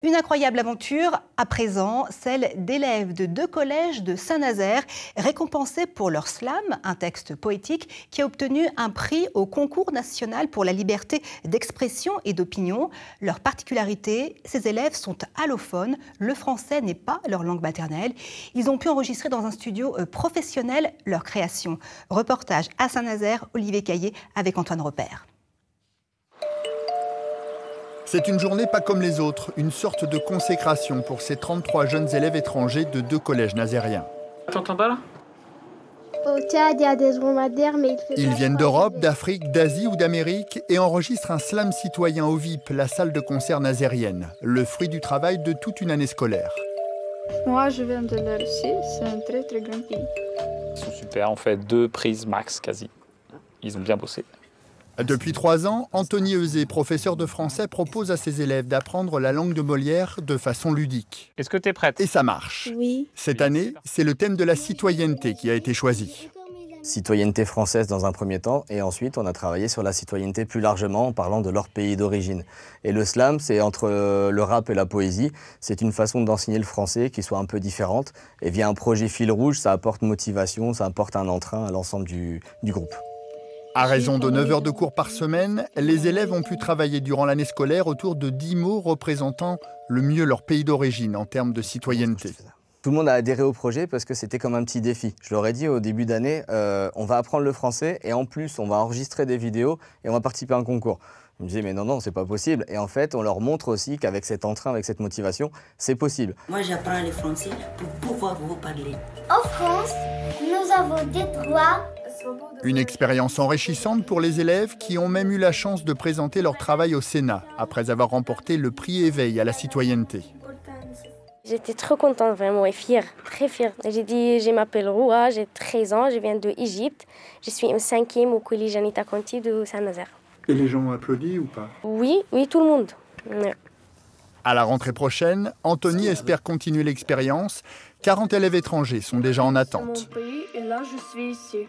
Une incroyable aventure, à présent, celle d'élèves de 2 collèges de Saint-Nazaire, récompensés pour leur slam, un texte poétique qui a obtenu un prix au concours national pour la liberté d'expression et d'opinion. Leur particularité, ces élèves sont allophones, le français n'est pas leur langue maternelle. Ils ont pu enregistrer dans un studio professionnel leur création. Reportage à Saint-Nazaire, Olivier Caillé avec Antoine Repère. C'est une journée pas comme les autres, une sorte de consécration pour ces 33 jeunes élèves étrangers de 2 collèges nazériens. T'entends pas là? Au Tchad, il y a des dromadaires, mais Ils viennent d'Europe, d'Afrique, d'Asie ou d'Amérique et enregistrent un slam citoyen au VIP, la salle de concert nazérienne, le fruit du travail de toute une année scolaire. Moi, je viens de la Russie, c'est un très très grand pays. Ils sont super, on fait 2 prises max quasi. Ils ont bien bossé. Depuis 3 ans, Anthony Euzé, professeur de français, propose à ses élèves d'apprendre la langue de Molière de façon ludique. Est-ce que tu es prête? Et ça marche. Oui. Cette année, c'est le thème de la citoyenneté qui a été choisi. Citoyenneté française dans un premier temps, et ensuite on a travaillé sur la citoyenneté plus largement en parlant de leur pays d'origine. Et le slam, c'est entre le rap et la poésie, c'est une façon d'enseigner le français qui soit un peu différente. Et via un projet fil rouge, ça apporte motivation, ça apporte un entrain à l'ensemble du groupe. À raison de 9 heures de cours par semaine, les élèves ont pu travailler durant l'année scolaire autour de 10 mots représentant le mieux leur pays d'origine en termes de citoyenneté. Tout le monde a adhéré au projet parce que c'était comme un petit défi. Je leur ai dit au début d'année, on va apprendre le français et en plus on va enregistrer des vidéos et on va participer à un concours. Ils me disaient mais non, c'est pas possible. Et en fait, on leur montre aussi qu'avec cet entrain, avec cette motivation, c'est possible. Moi j'apprends le français pour pouvoir vous parler. En France, nous avons des droits. Une expérience enrichissante pour les élèves qui ont même eu la chance de présenter leur travail au Sénat après avoir remporté le prix Éveil à la citoyenneté. J'étais trop contente vraiment et fière, très fière. J'ai dit, je m'appelle Roua, j'ai 13 ans, je viens d'Égypte. Je suis en 5e au collège Anita Conti de Saint-Nazaire. Et les gens ont applaudi ou pas? Oui, tout le monde. Ouais. À la rentrée prochaine, Anthony espère continuer l'expérience. 40 élèves étrangers sont déjà en attente. C'est mon pays et là je suis ici.